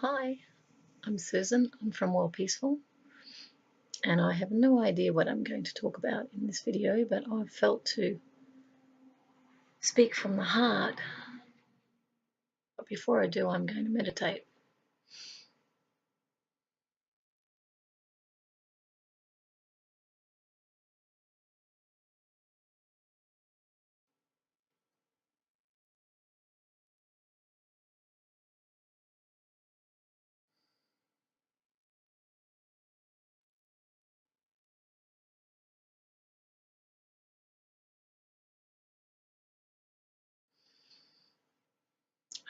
Hi, I'm Susan. I'm from Worldpeacefull, and I have no idea what I'm going to talk about in this video, but I've felt to speak from the heart. But before I do, I'm going to meditate.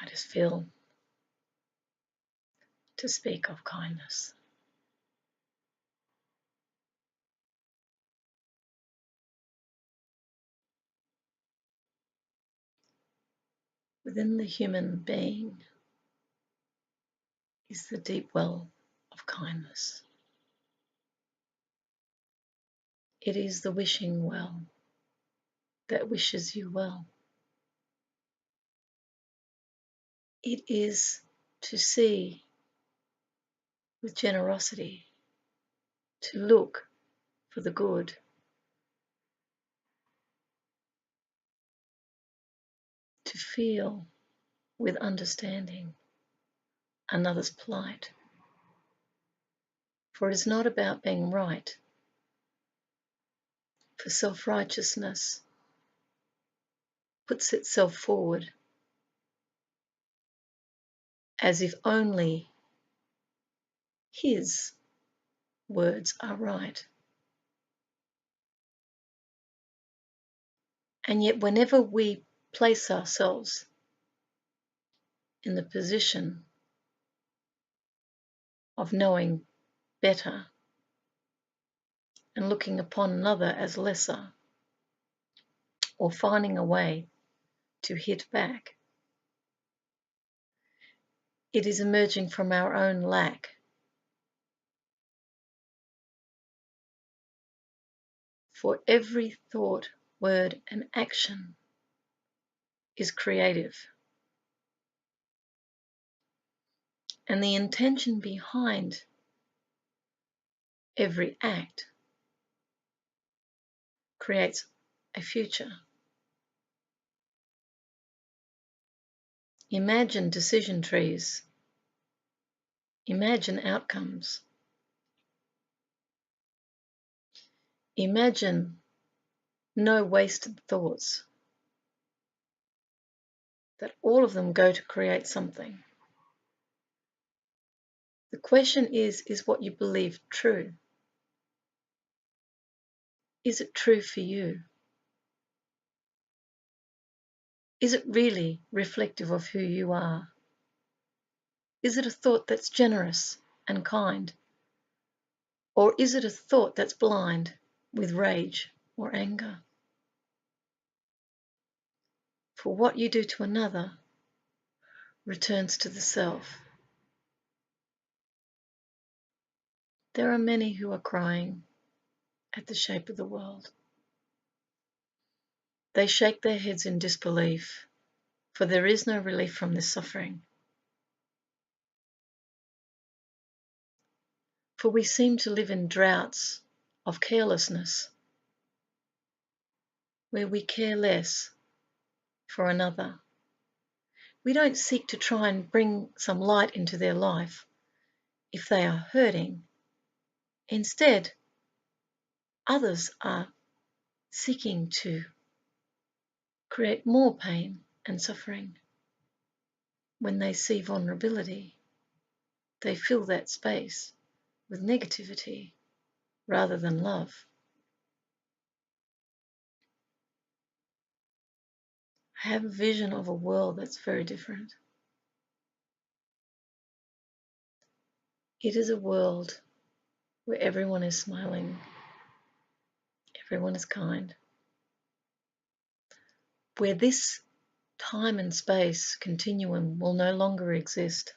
I just feel to speak of kindness. Within the human being is the deep well of kindness. It is the wishing well that wishes you well. It is to see with generosity, to look for the good, to feel with understanding another's plight. For it is not about being right, for self-righteousness puts itself forward as if only his words are right. And yet whenever we place ourselves in the position of knowing better and looking upon another as lesser, or finding a way to hit back, it is emerging from our own lack. For every thought, word, and action is creative. And the intention behind every act creates a future. Imagine decision trees. Imagine outcomes. Imagine no wasted thoughts, that all of them go to create something. The question is what you believe true? Is it true for you? Is it really reflective of who you are? Is it a thought that's generous and kind? Or is it a thought that's blind with rage or anger? For what you do to another returns to the self. There are many who are crying at the shape of the world. They shake their heads in disbelief, for there is no relief from this suffering. For we seem to live in droughts of carelessness, where we care less for another. We don't seek to try and bring some light into their life if they are hurting. Instead, others are seeking to create more pain and suffering. When they see vulnerability, they fill that space with negativity rather than love. I have a vision of a world that's very different. It is a world where everyone is smiling, everyone is kind, where this time and space continuum will no longer exist.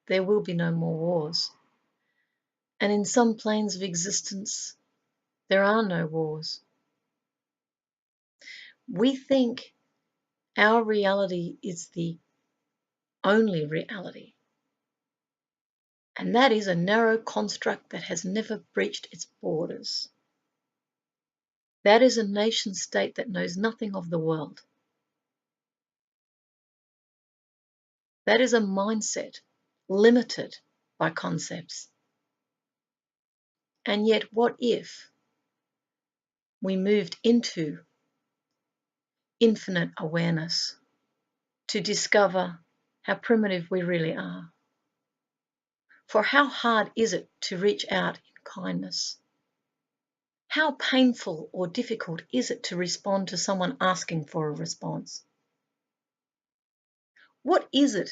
There will be no more wars. And in some planes of existence, there are no wars. We think our reality is the only reality, And that is a narrow construct that has never breached its borders. That is a nation state that knows nothing of the world. That is a mindset limited by concepts. And yet, what if we moved into infinite awareness to discover how primitive we really are? For how hard is it to reach out in kindness? How painful or difficult is it to respond to someone asking for a response? What is it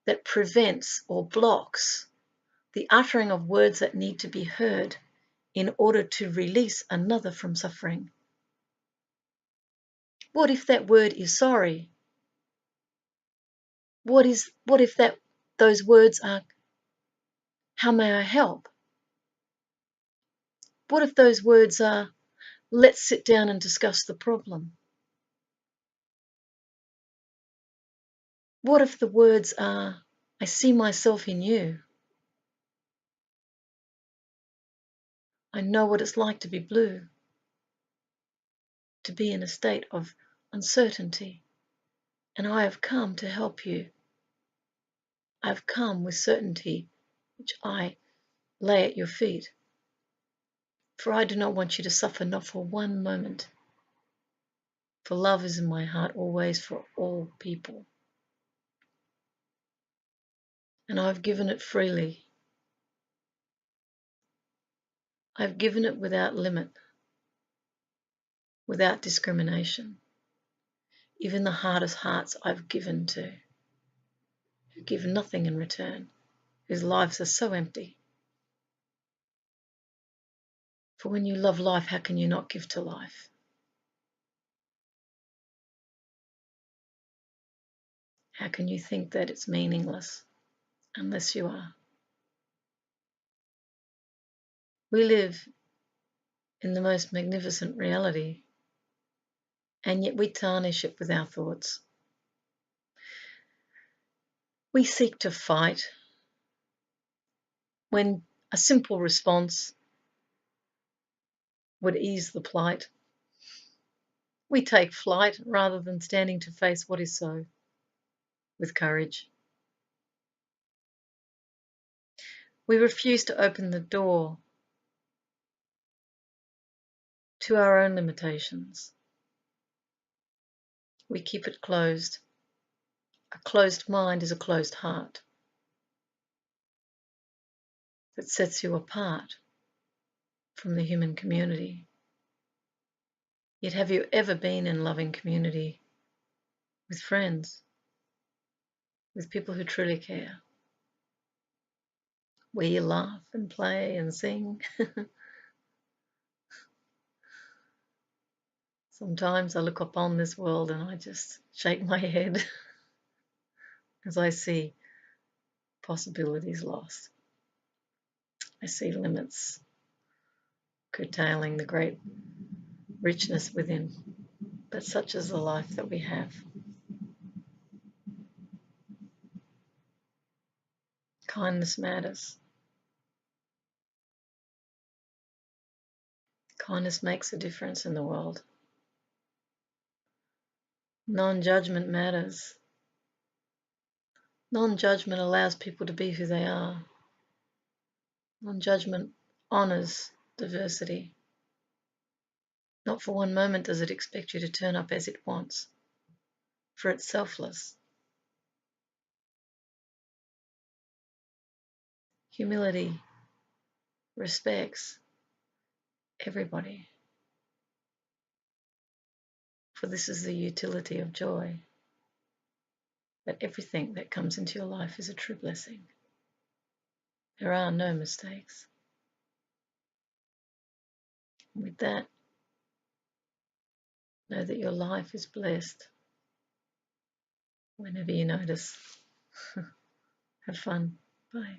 that prevents or blocks the uttering of words that need to be heard in order to release another from suffering? What if that word is sorry? What if those words are, how may I help? What if those words are, let's sit down and discuss the problem? What if the words are, I see myself in you. I know what it's like to be blue, to be in a state of uncertainty, and I have come to help you. I have come with certainty, which I lay at your feet. For I do not want you to suffer, not for one moment. For love is in my heart always for all people. And I've given it freely. I've given it without limit, without discrimination. Even the hardest hearts I've given to, who give nothing in return, whose lives are so empty. For when you love life, how can you not give to life? How can you think that it's meaningless unless you are? We live in the most magnificent reality, and yet we tarnish it with our thoughts. We seek to fight when a simple response would ease the plight. We take flight rather than standing to face what is so with courage. We refuse to open the door to our own limitations. We keep it closed. A closed mind is a closed heart that sets you apart from the human community. Yet have you ever been in loving community with friends, with people who truly care, where you laugh and play and sing? Sometimes I look upon this world and I just shake my head as I see possibilities lost. I see limits curtailing the great richness within. But such is the life that we have. Kindness matters. Kindness makes a difference in the world. Non-judgment matters. Non-judgment allows people to be who they are. Non-judgment honors diversity. Not for one moment does it expect you to turn up as it wants, for it's selfless. Humility respects everybody, for this is the utility of joy, that everything that comes into your life is a true blessing. There are no mistakes. With that, know that your life is blessed whenever you notice. Have fun. Bye.